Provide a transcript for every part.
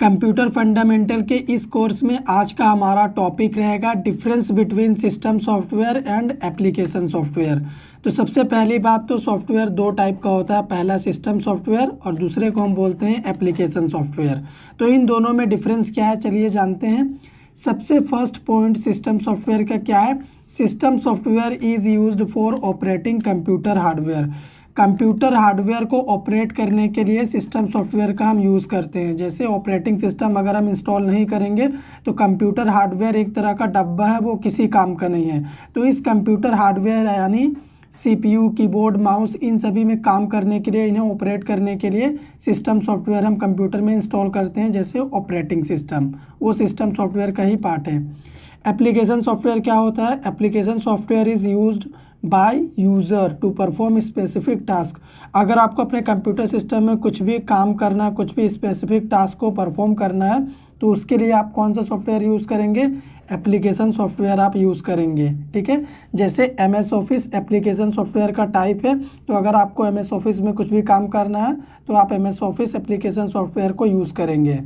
Computer fundamental के इस course में आज का हमारा टॉपिक रहेगा difference between system software and application software. तो सबसे पहली बात तो सॉफ्टवेयर दो टाइप का होता है, पहला सिस्टम सॉफ्टवेयर और दूसरे को हम बोलते हैं एप्लीकेशन सॉफ्टवेयर। तो इन दोनों में डिफरेंस क्या है चलिए जानते हैं। सबसे फर्स्ट पॉइंट सिस्टम सॉफ्टवेयर का क्या है। System software is used for operating computer hardware. Computer hardware को ऑपरेट करने के लिए सिस्टम सॉफ्टवेयर का हम यूज़ करते हैं। जैसे ऑपरेटिंग सिस्टम अगर हम इंस्टॉल नहीं करेंगे तो कंप्यूटर हार्डवेयर एक तरह का डब्बा है, वो किसी काम का नहीं है। तो इस कंप्यूटर हार्डवेयर यानी सीपीयू, कीबोर्ड, माउस, इन सभी में काम करने के लिए, इन्हें ऑपरेट करने के लिए सिस्टम सॉफ्टवेयर हम कंप्यूटर में इंस्टॉल करते हैं। जैसे ऑपरेटिंग सिस्टम, वो सिस्टम सॉफ्टवेयर का ही पार्ट है। एप्लीकेशन सॉफ्टवेयर क्या होता है। Application software is used by user to perform specific task. अगर आपको अपने कंप्यूटर सिस्टम में कुछ भी काम करना है, कुछ भी स्पेसिफिक टास्क को परफॉर्म करना है, तो उसके लिए आप कौन सा सॉफ्टवेयर यूज़ करेंगे। एप्लीकेशन सॉफ्टवेयर आप यूज़ करेंगे। ठीक है, जैसे MS ऑफिस एप्लीकेशन सॉफ्टवेयर का टाइप है। तो अगर आपको MS ऑफिस में कुछ भी काम करना है तो आप MS ऑफिस एप्लीकेशन सॉफ्टवेयर को यूज़ करेंगे।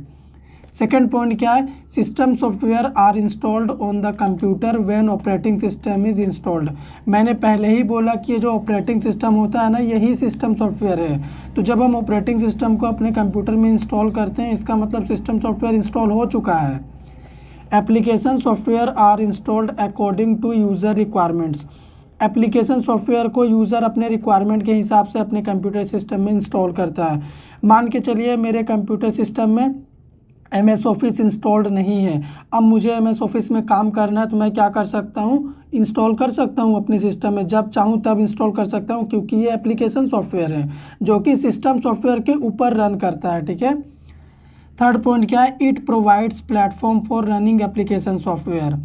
सेकेंड पॉइंट क्या है। System software are installed on the computer when operating system is installed. मैंने पहले ही बोला कि ये जो ऑपरेटिंग सिस्टम होता है ना, यही सिस्टम सॉफ्टवेयर है। तो जब हम ऑपरेटिंग सिस्टम को अपने कंप्यूटर में इंस्टॉल करते हैं, इसका मतलब सिस्टम सॉफ्टवेयर इंस्टॉल हो चुका है। Application software are installed according to user requirements. Application software को यूज़र अपने रिक्वायरमेंट के हिसाब से अपने कंप्यूटर सिस्टम में इंस्टॉल करता है। मान के चलिए मेरे कंप्यूटर सिस्टम में MS ऑफिस इंस्टॉल्ड नहीं है। अब मुझे MS ऑफिस में काम करना है तो मैं क्या कर सकता हूँ, इंस्टॉल कर सकता हूँ अपने सिस्टम में। जब चाहूँ तब इंस्टॉल कर सकता हूँ, क्योंकि ये एप्लीकेशन सॉफ्टवेयर है जो कि सिस्टम सॉफ्टवेयर के ऊपर रन करता है। ठीक है। थर्ड पॉइंट क्या है। It provides platform for running application software.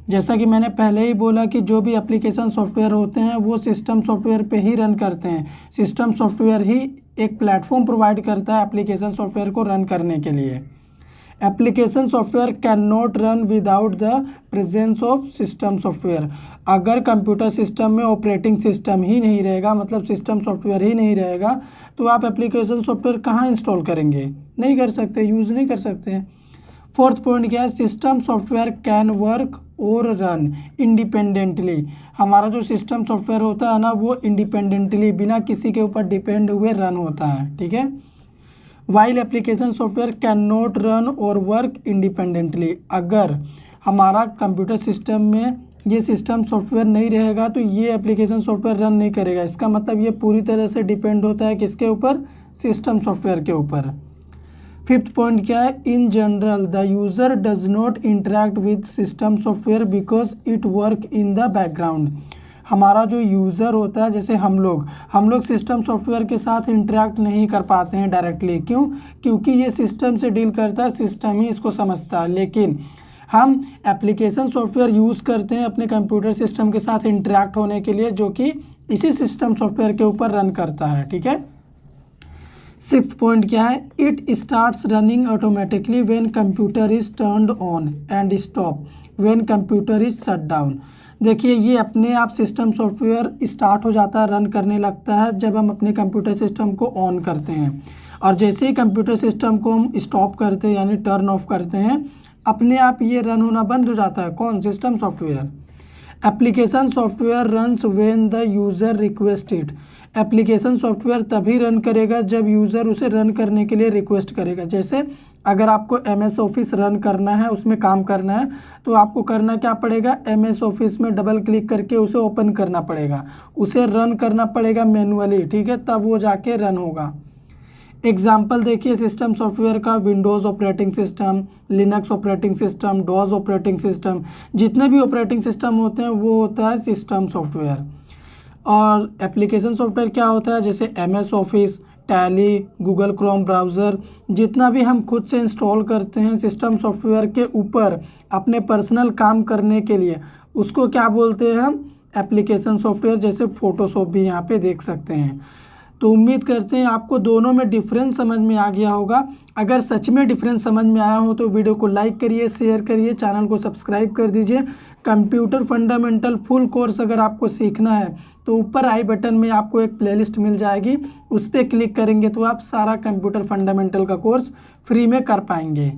जैसा कि मैंने पहले ही बोला कि जो भी एप्लीकेशन सॉफ्टवेयर होते हैं वो सिस्टम सॉफ्टवेयर पे ही रन करते हैं। सिस्टम सॉफ्टवेयर ही एक प्लेटफॉर्म प्रोवाइड करता है एप्लीकेशन सॉफ्टवेयर को रन करने के लिए। Application software can not run without the presence of system software. अगर कंप्यूटर सिस्टम में ऑपरेटिंग सिस्टम ही नहीं रहेगा, मतलब सिस्टम सॉफ्टवेयर ही नहीं रहेगा, तो आप एप्लीकेशन सॉफ्टवेयर कहाँ इंस्टॉल करेंगे, नहीं कर सकते, यूज़ नहीं कर सकते। फोर्थ पॉइंट क्या है। सिस्टम सॉफ्टवेयर कैन वर्क और रन इंडिपेंडेंटली। हमारा जो सिस्टम सॉफ्टवेयर होता है ना, वो इंडिपेंडेंटली, बिना किसी के ऊपर डिपेंड हुए रन होता है। ठीक है। While application software can not run और वर्क इंडिपेंडेंटली। अगर हमारा कंप्यूटर सिस्टम में ये सिस्टम सॉफ्टवेयर नहीं रहेगा तो ये एप्लीकेशन सॉफ्टवेयर रन नहीं करेगा। इसका मतलब ये पूरी तरह से डिपेंड होता है किसके ऊपर, सिस्टम सॉफ्टवेयर के ऊपर। फिफ्थ पॉइंट क्या है। In general the user does not interact with system software because it work in the background. हमारा जो यूज़र होता है, जैसे हम लोग सिस्टम सॉफ्टवेयर के साथ इंटरेक्ट नहीं कर पाते हैं डायरेक्टली। क्यों? क्योंकि ये सिस्टम से डील करता है, सिस्टम ही इसको समझता है। लेकिन हम एप्लीकेशन सॉफ्टवेयर यूज़ करते हैं अपने कंप्यूटर सिस्टम के साथ इंटरेक्ट होने के लिए, जो कि इसी सिस्टम सॉफ्टवेयर के ऊपर रन करता है। ठीक है। सिक्स्थ पॉइंट क्या है। It starts running automatically when computer is turned on and stop when computer is shut down. देखिए, ये अपने आप सिस्टम सॉफ्टवेयर स्टार्ट हो जाता है, रन करने लगता है जब हम अपने कंप्यूटर सिस्टम को ऑन करते हैं, और जैसे ही कंप्यूटर सिस्टम को हम स्टॉप करते हैं यानी टर्न ऑफ करते हैं, अपने आप ये रन होना बंद हो जाता है। कौन? System software. Application software runs when the user request it. Application software तभी रन करेगा जब यूज़र उसे रन करने के लिए रिक्वेस्ट करेगा। जैसे अगर आपको MS ऑफिस रन करना है, उसमें काम करना है, तो आपको करना क्या पड़ेगा, MS ऑफिस में डबल क्लिक करके उसे ओपन करना पड़ेगा, उसे रन करना पड़ेगा मैनुअली। ठीक है, तब वो जाके रन होगा। एग्जाम्पल देखिए सिस्टम सॉफ्टवेयर का। Windows operating system, Linux operating system, DOS operating system, जितने भी ऑपरेटिंग सिस्टम होते हैं वो होता है सिस्टम सॉफ्टवेयर। और एप्लीकेशन सॉफ्टवेयर क्या होता है, जैसे MS office, Tally, Google Chrome browser, जितना भी हम खुद से इंस्टॉल करते हैं सिस्टम सॉफ्टवेयर के ऊपर अपने पर्सनल काम करने के लिए, उसको क्या बोलते हैं हम, एप्लीकेशन सॉफ्टवेयर। जैसे फ़ोटोशॉप भी यहाँ पे देख सकते हैं। तो उम्मीद करते हैं आपको दोनों में डिफरेंस समझ में आ गया होगा। अगर सच में डिफरेंस समझ में आया हो तो वीडियो को लाइक करिए, शेयर करिए, चैनल को सब्सक्राइब कर दीजिए। कंप्यूटर फंडामेंटल फुल कोर्स अगर आपको सीखना है तो ऊपर आई बटन में आपको एक प्लेलिस्ट मिल जाएगी, उस पर क्लिक करेंगे तो आप सारा कंप्यूटर फंडामेंटल का कोर्स फ्री में कर पाएंगे।